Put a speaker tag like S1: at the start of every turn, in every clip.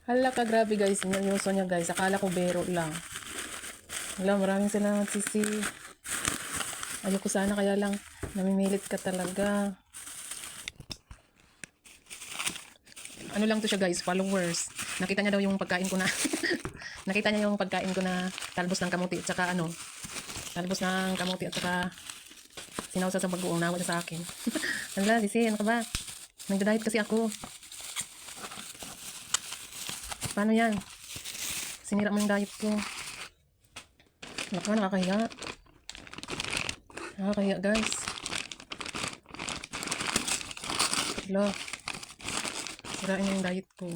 S1: Hala ka, grabe guys. Seryoso niya guys. Akala ko biro lang. Hala, maraming salamat sisi. Ayoko sana kaya lang namimilit ka talaga. Ano lang to siya guys, followers. Nakita niya daw yung pagkain ko na nakita niya yung pagkain ko na talbos ng kamuti at saka ano, talbos ng kamuti at saka sinawsa sa bagoong nawa niya sa akin. Hala, sisi, ano ka ba? Nagda-diet kasi ako. Paano yan? Sinira mo yung diet ko. Naka, nakakahiya. Nakakahiya guys. Hala. Sirain mo yung diet ko.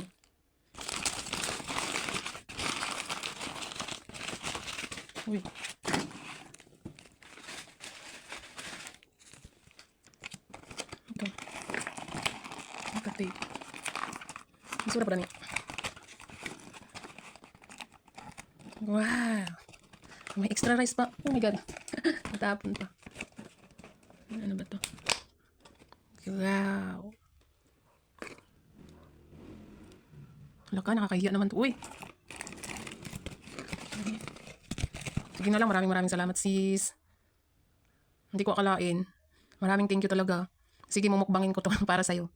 S1: Uy. Ito. Nakatape. Masura pa rin. Wow. May extra rice pa. Oh my god. Natapon pa. Ano ba to? Wow. Hala ka, nakakahiya naman to. Uy. Sige na lang, maraming salamat sis. Hindi ko akalain. Maraming thank you talaga. Sige, mumukbangin ko to para sa'yo.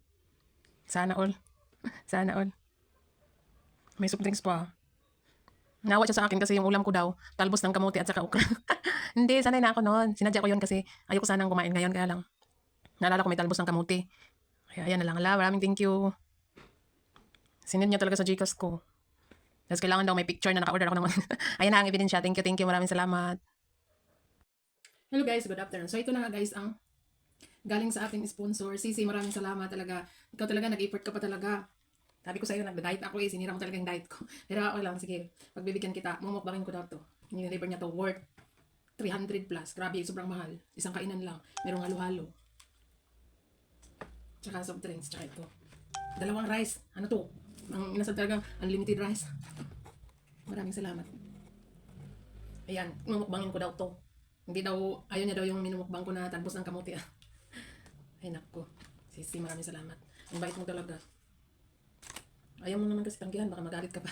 S1: Sana all. Sana all. May soft drinks pa. Nawa siya sa akin kasi yung ulam ko daw, talbos ng kamote at saka okra. Hindi, sanay na ako noon. Sinadya ko yun kasi ayoko sanang kumain ngayon. Kaya lang, naalala ko may talbos ng kamote. Kaya ayan na lang. Hala, maraming thank you. Sinend niya talaga sa Gcash ko. Tapos kailangan daw may picture na naka-order ako naman. Ayan na ang ebidensya. Thank you. Maraming salamat. Hello guys, good afternoon. So ito na nga guys ang galing sa ating sponsor. Sisi, maraming salamat talaga. Ikaw talaga, nag-effort ka pa talaga. Sabi ko sa iyo, nagda-diet ako eh. Sinira mo talaga yung diet ko. Pero ako lang, sige. Pagbibigyan kita, mumukbangin ko daw to. Niliver niya to worth 300 plus. Grabe, sobrang mahal. Isang kainan lang. Merong halo-halo. Tsaka soft drinks, tsaka ito. Dalawang rice. Ano to? Ang inasal talaga, unlimited rice. Maraming salamat. Ayan, mumukbangin ko daw to. Hindi daw, ayaw niya daw yung minumukbang ko na talbos ng kamote. Ay nako. Sisi, maraming salamat. Ang bait mo talaga. Ayaw mo naman kasi tanggihan, baka magalit ka pa.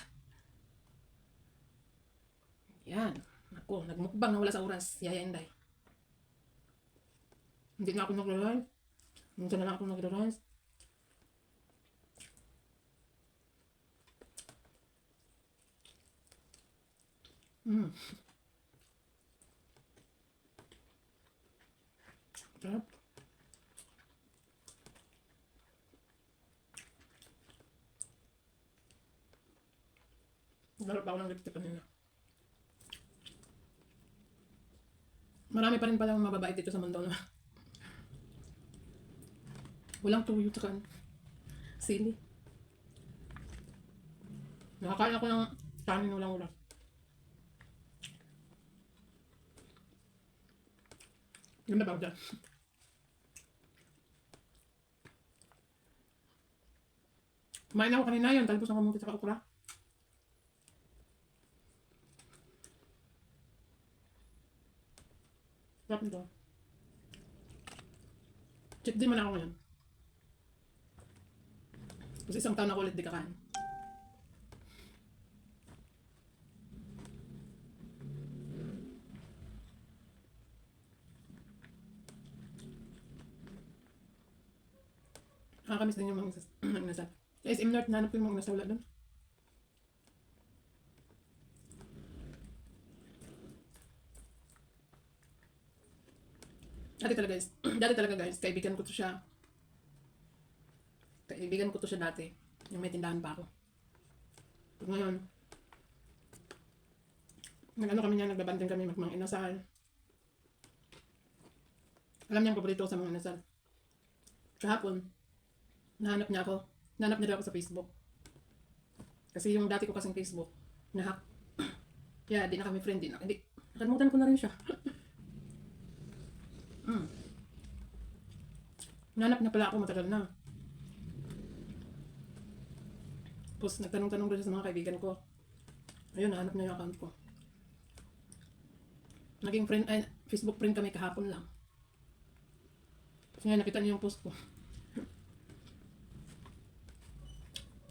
S1: Yan. Ako, nagmukbang na wala sa oras. Yaya Inday. Hindi na ako nag-realize. Minsan na lang ako nag-realize. Sarap. Garap ako ng lipstick kanina. Marami pa rin palang mababait dito sa mundo na walang tuyo tsaka sili. Nakakain ako ng kanin walang ulam. Ganda ba dyan? Kumain ako kanina yun, talbos ng kamuti tsaka okra. Sarap nito. Cheat din man ako ngayon. Kasi isang taon ako ulit di kakain. Nakakamiss din yung mga inasal. Sa SM North, nanap ko yung mga inasal wala doon. Dati talaga guys, kaibigan ko to siya. Kaibigan ko to siya dati. Yung may tindahan pa ako. Pag ngayon, nag-ano kami niya, nagbabanding kami mga inasal. Alam niya ang paborito ko sa mga inasal. Kahapon, nahanap niya daw ako sa Facebook. Kasi yung dati ko kasing Facebook, nahack. Kaya di na kami friend, hindi. Nakalimutan ko na rin siya. Nahanap niya pala ako matagal na. Tapos nagtanong-tanong rin sa mga kaibigan ko. Ayun, nahanap niya yung account ko. Naging friend, Facebook friend kami kahapon lang. Kasi nga nakita niya yung post ko.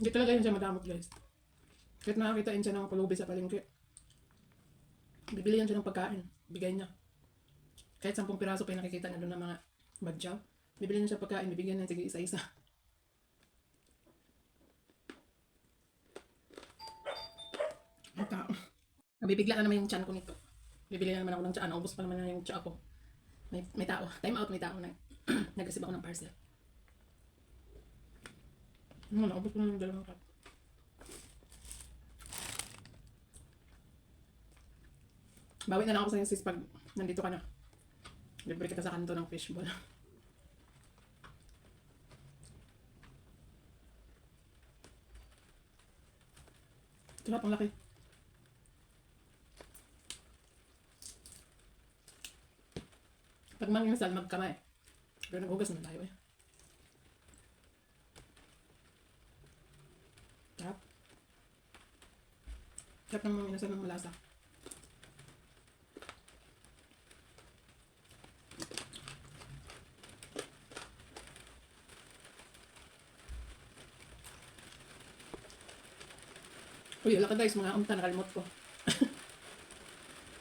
S1: Hindi talaga yun siya madamot guys. Kahit nakakitain siya ng pulubi sa palengke, bibili yan siya ng pagkain. Bigay niya. Kahit 10 piraso pa yung nakikita na doon ng mga badyaw, bibili niya siya pagkain, bibigyan niya sige isa-isa. Ang tao. Nabibigla na naman yung tiyan ko nito. Bibili na naman ako ng tiyan. Naubos pa naman na yung tiyan ko. May tao. Time out, may tao na. Nag-receive ako ng parcel. Naubos pa naman yung dalawang cup. Bawi na lang ako sa sis pag nandito ka na. Libre kita sa kanto ng fishball. Sarap, ang laki. Pag manginasal, magkamay. Pero naghugas naman tayo eh. Sarap. Sarap ng manginasal ng malasa. Uy, wala ka guys, mga amta, nakalimot ko.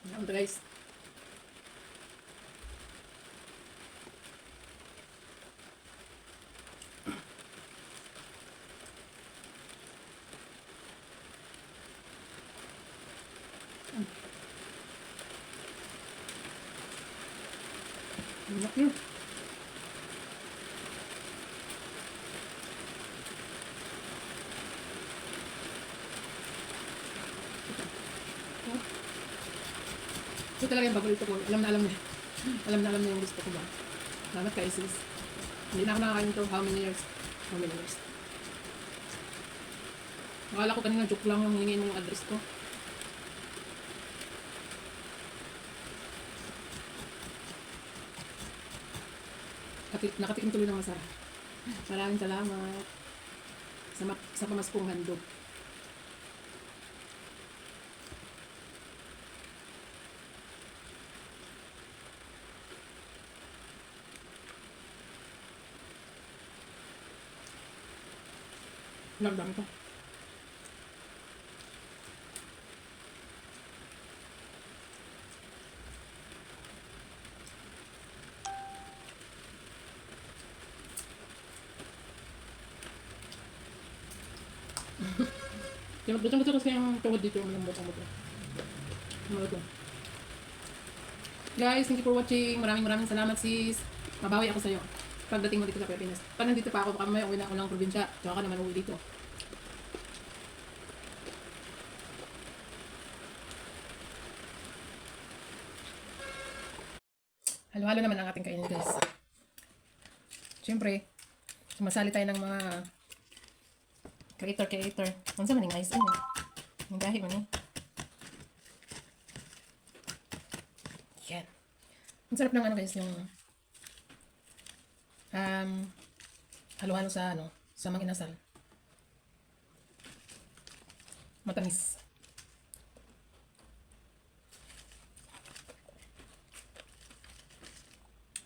S1: Mga amta guys. Enak yun. Ito talaga yung paborito ko. Alam na alam niya. Alam na alam niya yung gusto ko ba. Salamat kay sis. Hindi na ako nakakain ito. How many years? How many years? Akala ko kanina joke lang yung hingin yung address ko. Nakatikim tuloy ng masarap. Maraming salamat sa pamaskong handog. Nagdami ko. Gusto kasi yung tawad dito yung malambot ang buto. Malambot. Guys, thank you for watching. Maraming salamat sis. Mabawi ako sa'yo pagdating mo dito sa Pilipinas. Pag nandito pa ako, baka may uwi na ako ng probinsya. Tsaka ka naman uwi dito. Halo-halo naman ang ating kainin guys. Siyempre, sumasali tayo ng mga creator. Ano sa maning ice? Ano? Yung gahi man eh. Yan. Ang sarap ng ano guys, yung halo-halo sa ano, sa mga inasal. Matamis.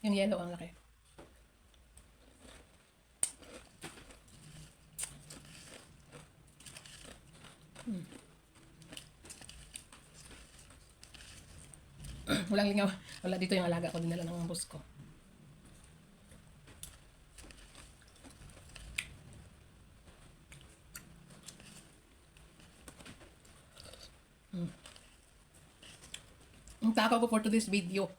S1: Yung yellow ang laki. Walang lingaw. Wala dito yung alaga ko. Dinala ng boss ko. Ang takaw ko for today's video.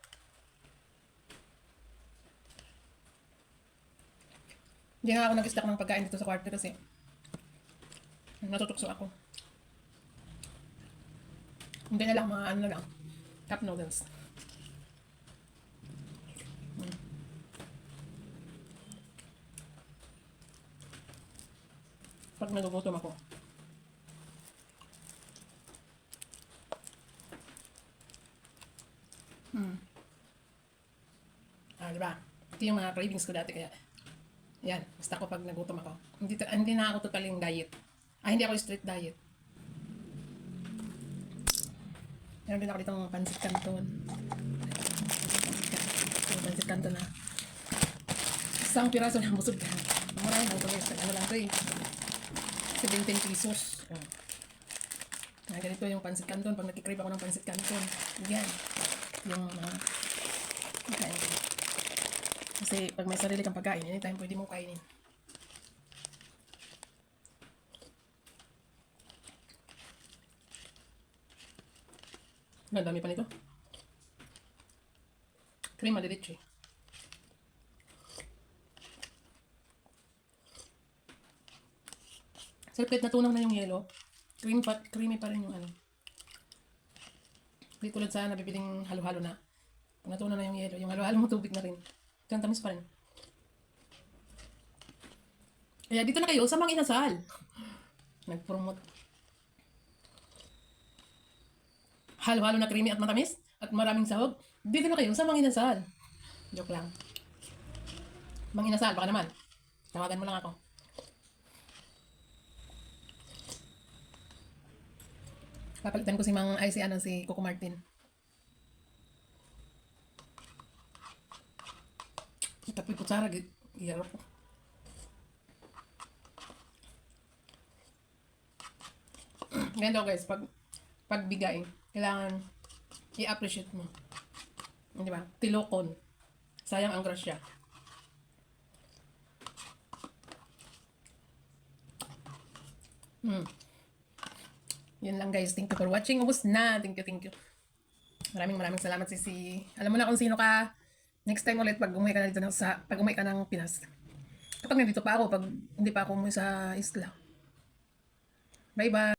S1: Hindi nga ako nag-stack ng pagkain dito sa kwarto kasi natutukso ako. Hindi na lang mga ano lang. Cup noodles. Pag nagugutom ako. Diba? Ito yung mga cravings ko dati kaya. Yan, basta ko pag nagutom ako. Hindi na ako totaling diet. Hindi ako strict diet. Meron din ako dito ng pansit canton. Pansit canton na. Isang piraso na busog ka. Marami lang ito guys. Ano lang ito eh. 17 pesos. Ganito yung pansit canton. Pag nagkikrave ako ng pansit canton, yan. Yung makain ko. Kasi pag may sarili kang pagkain, anytime pwede mong kainin. Ang dami pa nito. Crema de leche. Sir, kahit natunaw na yung yelo, creamy pa rin yung ano. Hindi tulad sa nabibiling halo-halo na. Pag natunaw na yung yelo, yung halo-halo mo tubig na rin. Kaya tamis pa rin. Kaya dito na kayo sa Mang Inasal. Nag-promote. Halo-halo na creamy at matamis at maraming sahog. Dito na kayo sa Mang Inasal. Joke lang. Mang Inasal, baka naman. Tawagan mo lang ako. Papalitan ko si Mang ay si Coco Martin. Tapi kutsara giyarap ko. Ganyan daw guys, pagbigay, kailangan i-appreciate mo. Di ba? Tilokon. Sayang ang grasya. Yun lang guys. Thank you for watching. Ubus na. Thank you. Maraming salamat Sisi. Alam mo na kung sino ka. Next time ulit pag umuwi ka na dito pag umuwi ka ng Pinas. Kapag nandito pa ako, pag hindi pa ako umuwi sa isla. Bye-bye.